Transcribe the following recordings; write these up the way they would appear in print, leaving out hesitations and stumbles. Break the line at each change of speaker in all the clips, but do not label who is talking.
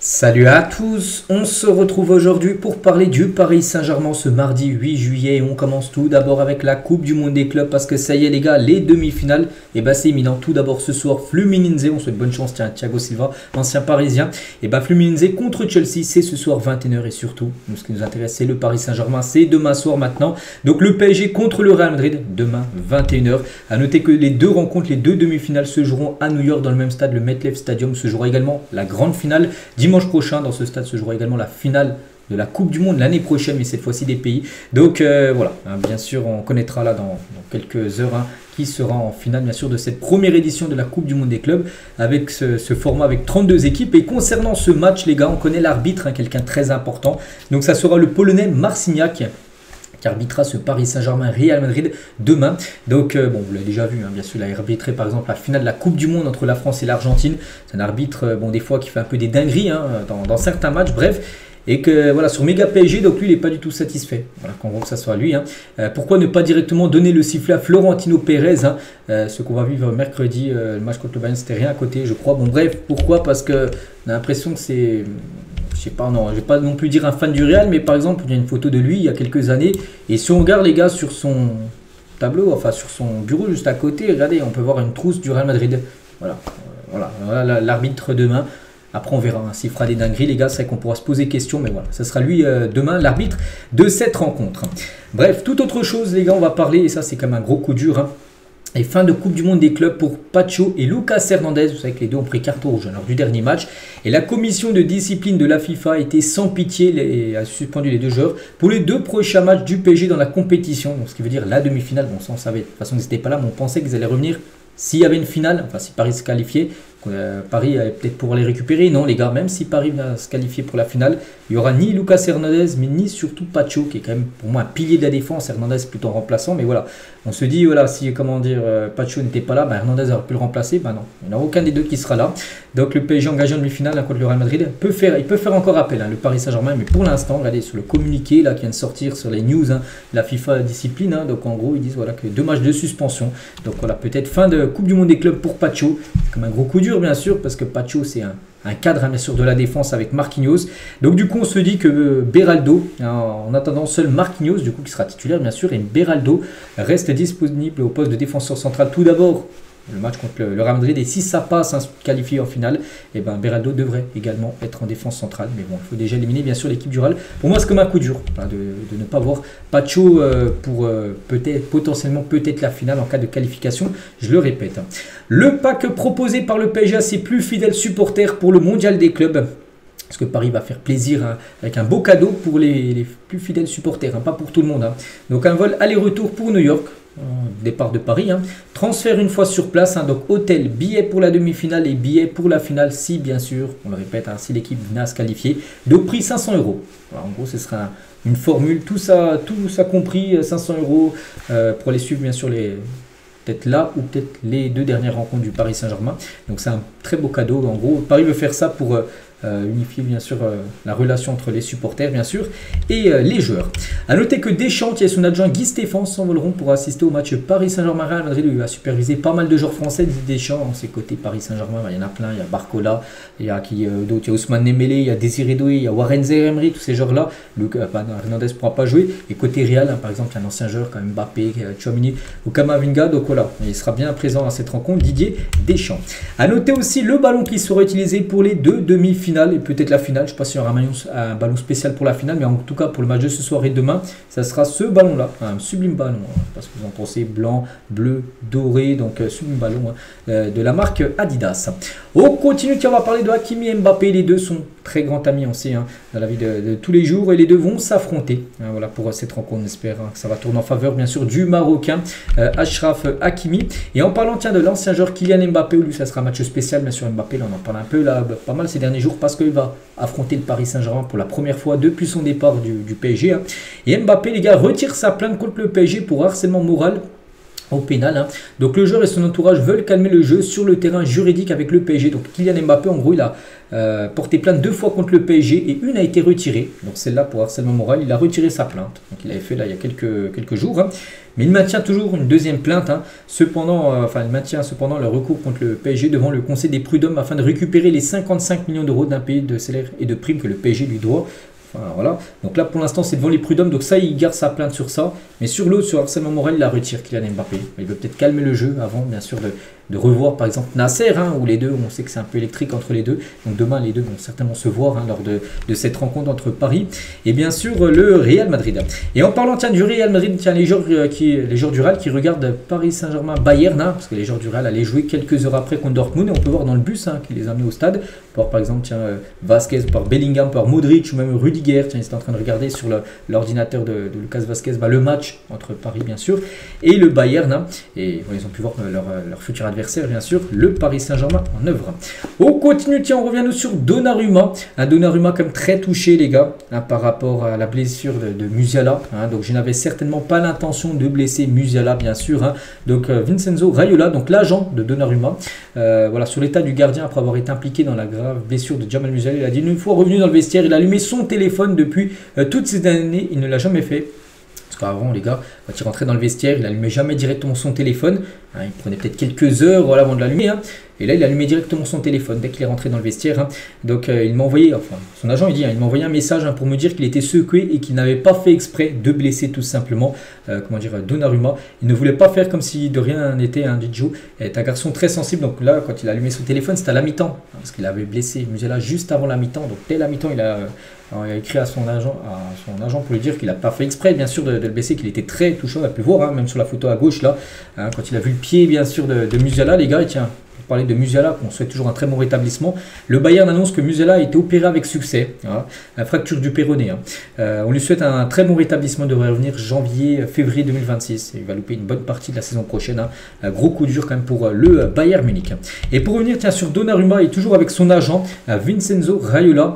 Salut à tous, on se retrouve aujourd'hui pour parler du Paris Saint-Germain ce mardi 8 juillet. On commence tout d'abord avec la Coupe du Monde des clubs parce que ça y est les gars, les demi-finales, et c'est imminent. Tout d'abord ce soir, Fluminense, on souhaite bonne chance, tiens, Thiago Silva, ancien parisien. Fluminense contre Chelsea, c'est ce soir 21h et surtout, ce qui nous intéresse c'est le Paris Saint-Germain, c'est demain soir maintenant. Donc le PSG contre le Real Madrid, demain 21h. A noter que les deux rencontres, les deux demi-finales se joueront à New York dans le même stade, le MetLife Stadium. Se jouera également la grande finale dimanche prochain. Dans ce stade se jouera également la finale de la Coupe du Monde l'année prochaine, mais cette fois-ci des pays. Donc voilà, bien sûr, on connaîtra là dans quelques heures qui sera en finale, bien sûr, de cette première édition de la Coupe du Monde des clubs avec ce format avec 32 équipes. Et concernant ce match, les gars, on connaît l'arbitre, quelqu'un de très important. Donc ça sera le Polonais Marciniak qui arbitrera ce Paris Saint-Germain Real Madrid demain. Donc bon, vous l'avez déjà vu, bien sûr, il a arbitré par exemple la finale de la Coupe du Monde entre la France et l'Argentine. C'est un arbitre, des fois qui fait un peu des dingueries dans certains matchs, bref. Et que voilà, sur Méga PSG, donc lui il n'est pas du tout satisfait. Voilà, qu'en gros que ça soit lui. Pourquoi ne pas directement donner le sifflet à Florentino Pérez, ce qu'on va vivre mercredi, le match contre le Bayern, c'était rien à côté, je crois. Bon bref, pourquoi? Parce que on a l'impression que c'est... Je sais pas, non, je vais pas non plus dire un fan du Real, mais par exemple, il y a une photo de lui il y a quelques années. Et si on regarde les gars sur son tableau, enfin sur son bureau juste à côté, regardez, on peut voir une trousse du Real Madrid. Voilà, l'arbitre demain. Après, on verra s'il fera des dingueries, les gars. C'est vrai qu'on pourra se poser question, mais voilà, ce sera lui demain, l'arbitre de cette rencontre. Bref, toute autre chose, les gars, on va parler, et ça, c'est quand même un gros coup dur. Et fin de Coupe du Monde des clubs pour Pacho et Lucas Hernandez. Vous savez que les deux ont pris carton rouge lors du dernier match. Et la commission de discipline de la FIFA a été sans pitié et a suspendu les deux joueurs pour les deux prochains matchs du PSG dans la compétition. Donc, ce qui veut dire la demi-finale. Bon, ça on savait. De toute façon, ils n'étaient pas là, mais on pensait qu'ils allaient revenir s'il y avait une finale. Enfin, si Paris se qualifiait. Paris allait peut-être pouvoir les récupérer. Non, les gars, même si Paris va se qualifier pour la finale, il n'y aura ni Lucas Hernandez, mais ni surtout Pacho, qui est quand même pour moi un pilier de la défense. Hernandez plutôt remplaçant, mais voilà. On se dit, voilà, si Pacho n'était pas là, Hernandez aurait pu le remplacer. Non, il n'y en a aucun des deux qui sera là. Donc le PSG engagé en demi-finale contre le Real Madrid il peut faire encore appel, le Paris Saint-Germain, mais pour l'instant, regardez sur le communiqué là, qui vient de sortir sur les news, la FIFA discipline. Donc en gros, ils disent voilà, que 2 matchs de suspension. Donc voilà, peut-être fin de Coupe du Monde des clubs pour Pacho. C'est comme un gros coup dur, bien sûr, parce que Pacho, c'est un cadre bien sûr de la défense avec Marquinhos. Donc du coup on se dit que Beraldo, en attendant seul Marquinhos du coup qui sera titulaire bien sûr, et Beraldo reste disponible au poste de défenseur central. Tout d'abord le match contre le Real Madrid, et si ça passe, se qualifier en finale, et Beraldo devrait également être en défense centrale. Mais bon, il faut déjà éliminer bien sûr l'équipe du Real. Pour moi c'est comme un coup dur de ne pas voir Pacho pour potentiellement la finale en cas de qualification, je le répète. Le pack proposé par le PSG à ses plus fidèles supporters pour le mondial des clubs. Parce que Paris va faire plaisir avec un beau cadeau pour les plus fidèles supporters, pas pour tout le monde. Donc un vol aller-retour pour New York, départ de Paris. Transfert une fois sur place, donc hôtel, billets pour la demi-finale et billets pour la finale si bien sûr, on le répète, si l'équipe vient à se qualifier. Donc prix 500 €. Voilà, en gros ce sera une formule, tout ça compris, 500 € pour les suivre bien sûr peut-être là ou peut-être les 2 dernières rencontres du Paris Saint-Germain. Donc c'est un très beau cadeau. En gros, Paris veut faire ça pour unifier bien sûr la relation entre les supporters bien sûr et les joueurs. A noter que Deschamps et son adjoint Guy Stéphane s'envoleront pour assister au match Paris Saint-Germain Real Madrid. Il va superviser pas mal de joueurs français. Deschamps, dans ses côtés Paris Saint-Germain, il y en a plein. Il y a Barcola, il y a d'autres, il y a Ousmane Dembélé, il y a Désiré Doué, il y a Warren Zaïre-Emery, tous ces joueurs là. Hernandez ne pourra pas jouer. Et côté Real, par exemple, il y a un ancien joueur comme Mbappé, Tchouaméni ou Kamavinga. Donc voilà, il sera bien présent à cette rencontre, Didier Deschamps. A noter aussi le ballon qui sera utilisé pour les 2 demi-finales et peut-être la finale. Je ne sais pas s'il y aura un ballon spécial pour la finale, mais en tout cas pour le match de ce soir et demain, ça sera ce ballon là, un sublime ballon, parce que vous en pensez, blanc, bleu, doré, donc sublime ballon de la marque Adidas. On continue, on va parler de Hakimi et Mbappé. Les deux sont très grands amis, on sait, dans la vie de tous les jours, et les deux vont s'affronter. Voilà pour cette rencontre, on espère que ça va tourner en faveur bien sûr du Marocain Achraf Hakimi. Et en parlant de l'ancien joueur Kylian Mbappé, lui ça sera un match spécial bien sûr. Mbappé, là on en parle un peu là, pas mal ces derniers jours, parce qu'il va affronter le Paris Saint-Germain pour la première fois depuis son départ du PSG. Et Mbappé, les gars, retire sa plainte contre le PSG pour harcèlement moral. au pénal. Hein. Donc le joueur et son entourage veulent calmer le jeu sur le terrain juridique avec le PSG. Donc Kylian Mbappé, en gros, il a porté plainte 2 fois contre le PSG et une a été retirée. Donc celle-là pour harcèlement moral, il a retiré sa plainte. Donc il avait fait là il y a quelques jours. Hein. Mais il maintient toujours une deuxième plainte. Hein. Cependant, il maintient cependant le recours contre le PSG devant le Conseil des prud'hommes afin de récupérer les 55 millions d'euros d'impayés de salaire et de primes que le PSG lui doit. Enfin, voilà. Donc là pour l'instant c'est devant les prud'hommes, donc ça il garde sa plainte sur ça, mais sur l'autre, sur harcèlement moral, il la retire Kylian Mbappé. Il veut peut-être calmer le jeu avant bien sûr de revoir par exemple Nasser, hein, où les deux, on sait que c'est un peu électrique entre les deux, donc demain les deux vont certainement se voir hein, lors de cette rencontre entre Paris et bien sûr le Real Madrid. Et en parlant tiens, du Real Madrid, tiens, les joueurs du Real qui regardent Paris Saint-Germain Bayern, hein, parce que les joueurs du Real allaient jouer quelques heures après contre Dortmund, et on peut voir dans le bus hein, qui les a amenés au stade, par exemple tiens, Vasquez, par Bellingham, par Modric ou même Rudiger, tiens, ils étaient en train de regarder sur l'ordinateur de Lucas Vasquez le match entre Paris bien sûr et le Bayern, hein, et ils ont pu voir leur futur adversaire bien sûr, le Paris Saint-Germain en œuvre. On continue, tiens, on revient nous sur Donnarumma, un Donnarumma comme très touché les gars, hein, par rapport à la blessure de Musiala, hein, donc je n'avais certainement pas l'intention de blesser Musiala bien sûr, hein, donc Vincenzo Raiola, donc l'agent de Donnarumma, voilà, sur l'état du gardien après avoir été impliqué dans la grave blessure de Jamal Musiala, il a dit une fois revenu dans le vestiaire, il a allumé son téléphone depuis toutes ces années, il ne l'a jamais fait. Parce qu'avant, les gars, quand il rentrait dans le vestiaire, il n'allumait jamais directement son téléphone. Hein, il prenait peut-être quelques heures voilà, avant de l'allumer. Hein. Et là, il allumait directement son téléphone dès qu'il est rentré dans le vestiaire. Hein. Donc, il m'a envoyé, enfin, son agent, il dit, hein, il m'a envoyé un message hein, pour me dire qu'il était secoué et qu'il n'avait pas fait exprès de blesser tout simplement, Donnarumma. Il ne voulait pas faire comme si de rien n'était, hein, Dijo. Il est un garçon très sensible. Donc là, quand il a allumé son téléphone, c'était à la mi-temps. Hein, parce qu'il avait blessé Musiala juste avant la mi-temps. Donc, dès la mi-temps, il a écrit à son agent pour lui dire qu'il n'a pas fait exprès, bien sûr, de le blesser, qu'il était très touchant. On a pu voir, hein, même sur la photo à gauche, là, hein, quand il a vu le pied, bien sûr, de Musiala, les gars, et tiens. Parler de Musiala, qu'on souhaite toujours un très bon rétablissement. Le Bayern annonce que Musiala a été opéré avec succès, hein, la fracture du péroné. Hein. On lui souhaite un très bon rétablissement, il devrait revenir février 2026. Il va louper une bonne partie de la saison prochaine. Hein. Un gros coup dur quand même pour le Bayern Munich. Et pour revenir tiens, sur Donnarumma, et toujours avec son agent, Vincenzo Raiola,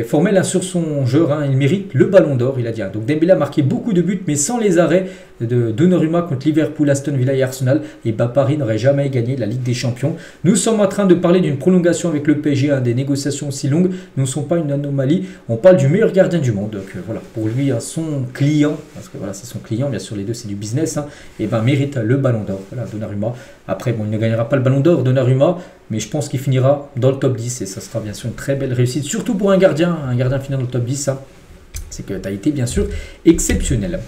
formel hein, sur son joueur, hein, il mérite le ballon d'or, il a dit. Hein. Donc Dembélé a marqué beaucoup de buts, mais sans les arrêts de Donnarumma contre Liverpool, Aston Villa et Arsenal, et Paris n'aurait jamais gagné la Ligue des Champions. Nous sommes en train de parler d'une prolongation avec le PSG, hein, des négociations aussi longues. Nous ne sommes pas une anomalie. On parle du meilleur gardien du monde. Donc voilà, pour lui, hein, son client, parce que voilà, c'est son client, bien sûr, les deux, c'est du business, hein, et ben mérite le ballon d'or. Voilà, Donnarumma. Après, bon, il ne gagnera pas le ballon d'or, Donnarumma, mais je pense qu'il finira dans le top 10 et ça sera bien sûr une très belle réussite, surtout pour un gardien finir dans le top 10. Hein. C'est que tu as été bien sûr exceptionnel.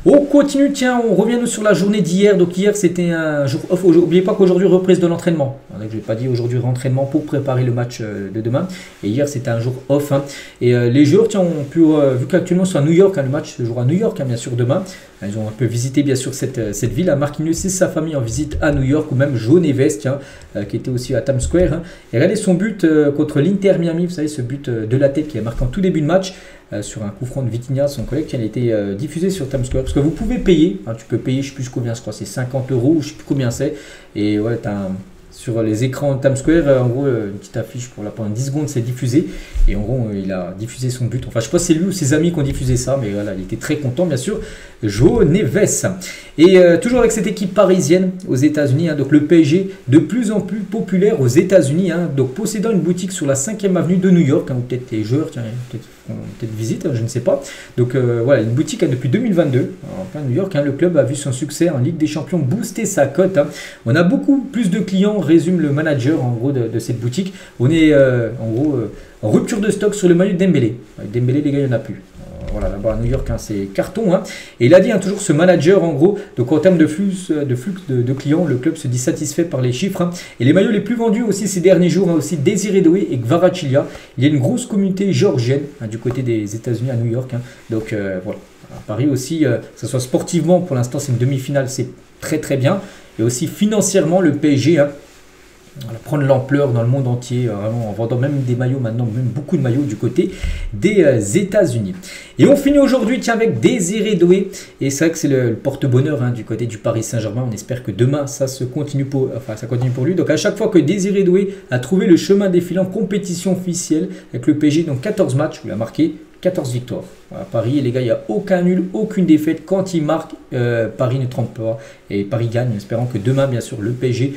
On continue, tiens, on revient nous sur la journée d'hier. Donc hier c'était un jour off. N'oubliez pas qu'aujourd'hui reprise de l'entraînement. Je n'ai pas dit aujourd'hui rentraînement pour préparer le match de demain. Et hier c'était un jour off. Hein. Et les joueurs, tiens, ont pu, vu qu'actuellement c'est à New York, hein, le match se jouera à New York, hein, bien sûr demain. Ils ont un peu visité bien sûr cette ville. Marquinhos et sa famille en visite à New York, ou même Joe Neves, tiens, qui était aussi à Times Square. Hein. Et regardez son but contre l'Inter Miami, vous savez ce but de la tête qui a marqué en tout début de match. Sur un coup franc de Vitinha, son collègue, qui a été diffusé sur Times Square. Parce que vous pouvez payer, hein, tu peux payer, je ne sais plus combien, je crois c'est 50 €, je ne sais plus combien c'est. Et ouais, sur les écrans de Times Square, en gros, une petite affiche pendant 10 secondes, c'est diffusé. Et en gros, il a diffusé son but. Enfin, je ne sais pas si c'est lui ou ses amis qui ont diffusé ça, mais voilà, il était très content, bien sûr. Joe Neves. Et toujours avec cette équipe parisienne aux États-Unis, hein, donc le PSG de plus en plus populaire aux États-Unis, hein, donc possédant une boutique sur la 5e avenue de New York, hein, ou peut-être les joueurs, tiens, peut-être visite, hein, je ne sais pas. Donc voilà, une boutique hein, depuis 2022 en plein New York. Hein, le club a vu son succès en Ligue des Champions booster sa cote. Hein. On a beaucoup plus de clients, résume le manager en gros de cette boutique. On est en gros en rupture de stock sur le maillot de Dembélé. Dembélé, les gars, il n'y en a plus. Voilà, là-bas à New York, hein, c'est carton. Hein. Et il a dit hein, toujours ce manager, en gros, donc en termes de flux de clients, le club se dit satisfait par les chiffres. Hein. Et les maillots les plus vendus aussi ces derniers jours, hein, aussi Désiré Doué et Kvaratskhelia. Il y a une grosse communauté géorgienne hein, du côté des États-Unis à New York. Hein. Donc voilà, à Paris aussi, que ce soit sportivement, pour l'instant c'est une demi-finale, c'est très très bien. Et aussi financièrement, le PSG, hein, prendre l'ampleur dans le monde entier, vraiment en vendant même des maillots maintenant, même beaucoup de maillots du côté des États-Unis. Et on finit aujourd'hui avec Désiré Doué, et c'est vrai que c'est le porte-bonheur hein, du côté du Paris Saint-Germain. On espère que demain ça continue pour lui. Donc à chaque fois que Désiré Doué a trouvé le chemin défilant en compétition officielle avec le PSG, donc 14 matchs où il a marqué 14 victoires. Voilà, Paris, les gars, il n'y a aucun nul, aucune défaite. Quand ils marquent, Paris ne trompe pas. Et Paris gagne, espérant que demain, bien sûr, le PSG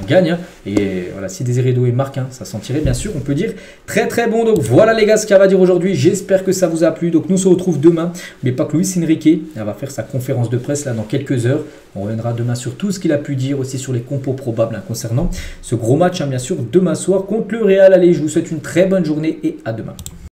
gagne. Hein. Et voilà, si Désiré Doué marque, hein, ça sentirait, bien sûr, on peut dire très très bon. Donc voilà les gars, ce qu'il va dire aujourd'hui. J'espère que ça vous a plu. Donc nous, on se retrouve demain. Mais pas que Luis Enrique, elle va faire sa conférence de presse là dans quelques heures. On reviendra demain sur tout ce qu'il a pu dire, aussi sur les compos probables hein, concernant ce gros match, hein, bien sûr, demain soir contre le Real. Allez, je vous souhaite une très bonne journée et à demain.